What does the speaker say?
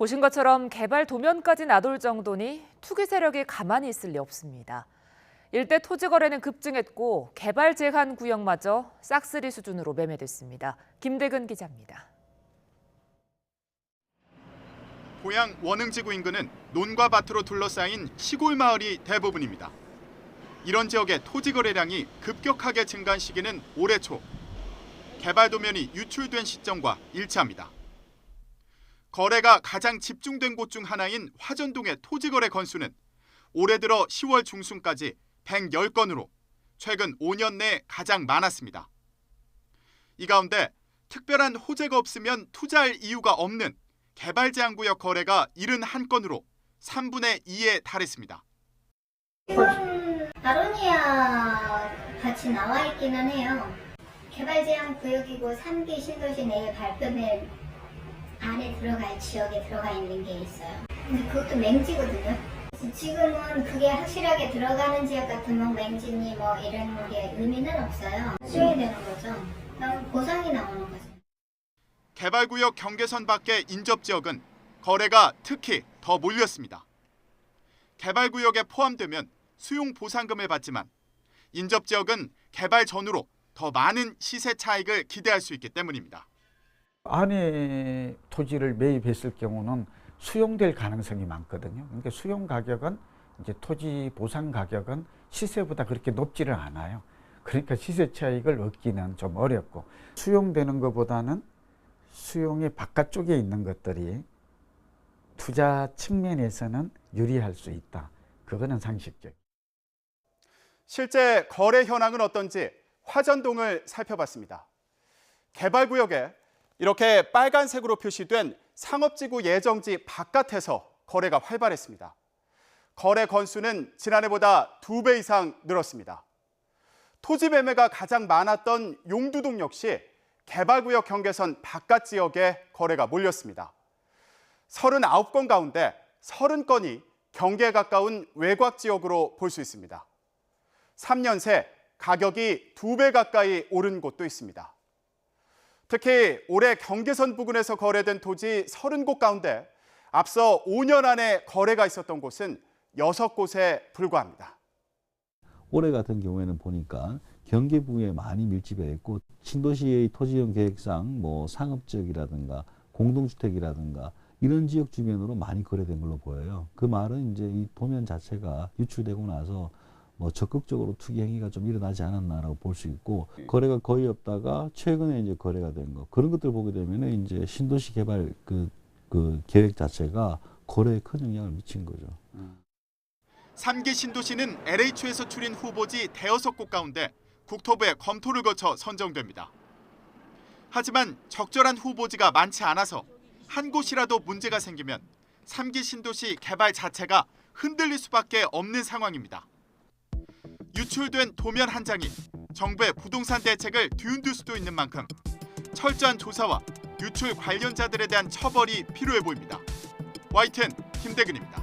보신 것처럼 개발 도면까지 놔둘 정도니 투기 세력이 가만히 있을 리 없습니다. 일대 토지 거래는 급증했고 개발 제한 구역마저 싹쓸이 수준으로 매매됐습니다. 김대근 기자입니다. 고향 원흥지구 인근은 논과 밭으로 둘러싸인 시골 마을이 대부분입니다. 이런 지역의 토지 거래량이 급격하게 증가한 시기는 올해 초. 개발 도면이 유출된 시점과 일치합니다. 거래가 가장 집중된 곳 중 하나인 화전동의 토지 거래 건수는 올해 들어 10월 중순까지 110건으로 최근 5년 내 가장 많았습니다. 이 가운데 특별한 호재가 없으면 투자할 이유가 없는 개발 제한 구역 거래가 71건으로 3분의 2에 달했습니다. 지금 아로니아 같이 나와 있기는 해요. 개발 제한 구역이고 3기 신도시 내에 발표된 안에 들어갈 지역에 들어가 있는 게 있어요. 근데 그것도 맹지거든요. 지금은 그게 확실하게 들어가는 지역 같으면 맹지니 뭐 이런 게 의미는 없어요. 수용이 되는 거죠. 그럼 보상이 나오는 거죠. 개발구역 경계선 밖의 인접지역은 거래가 특히 더 몰렸습니다. 개발구역에 포함되면 수용 보상금을 받지만 인접지역은 개발 전후로 더 많은 시세 차익을 기대할 수 있기 때문입니다. 안에 토지를 매입했을 경우는 수용될 가능성이 많거든요. 그러니까 수용 가격은 이제 토지 보상 가격은 시세보다 그렇게 높지를 않아요. 그러니까 시세 차익을 얻기는 좀 어렵고 수용되는 것보다는 수용의 바깥쪽에 있는 것들이 투자 측면에서는 유리할 수 있다. 그거는 상식적. 실제 거래 현황은 어떤지 화전동을 살펴봤습니다. 개발구역에 이렇게 빨간색으로 표시된 상업지구 예정지 바깥에서 거래가 활발했습니다. 거래 건수는 지난해보다 2배 이상 늘었습니다. 토지 매매가 가장 많았던 용두동 역시 개발구역 경계선 바깥 지역에 거래가 몰렸습니다. 39건 가운데 30건이 경계에 가까운 외곽 지역으로 볼 수 있습니다. 3년 새 가격이 2배 가까이 오른 곳도 있습니다. 특히 올해 경계선 부근에서 거래된 토지 30곳 가운데 앞서 5년 안에 거래가 있었던 곳은 6곳에 불과합니다. 올해 같은 경우에는 보니까 경계 부근에 많이 밀집해 있고 신도시의 토지용 계획상 뭐 상업지역이라든가 공동주택이라든가 이런 지역 주변으로 많이 거래된 걸로 보여요. 그 말은 이제 이 도면 자체가 유출되고 나서 뭐 적극적으로 투기 행위가 좀 일어나지 않았나라고 볼 수 있고 거래가 거의 없다가 최근에 이제 거래가 된 거 그런 것들 보게 되면은 이제 신도시 개발 그 계획 자체가 거래에 큰 영향을 미친 거죠. 3기 신도시는 LH에서 추린 후보지 대여섯 곳 가운데 국토부의 검토를 거쳐 선정됩니다. 하지만 적절한 후보지가 많지 않아서 한 곳이라도 문제가 생기면 3기 신도시 개발 자체가 흔들릴 수밖에 없는 상황입니다. 유출된 도면 한 장이 정부의 부동산 대책을 뒤흔들 수도 있는 만큼 철저한 조사와 유출 관련자들에 대한 처벌이 필요해 보입니다. YTN 김대근입니다.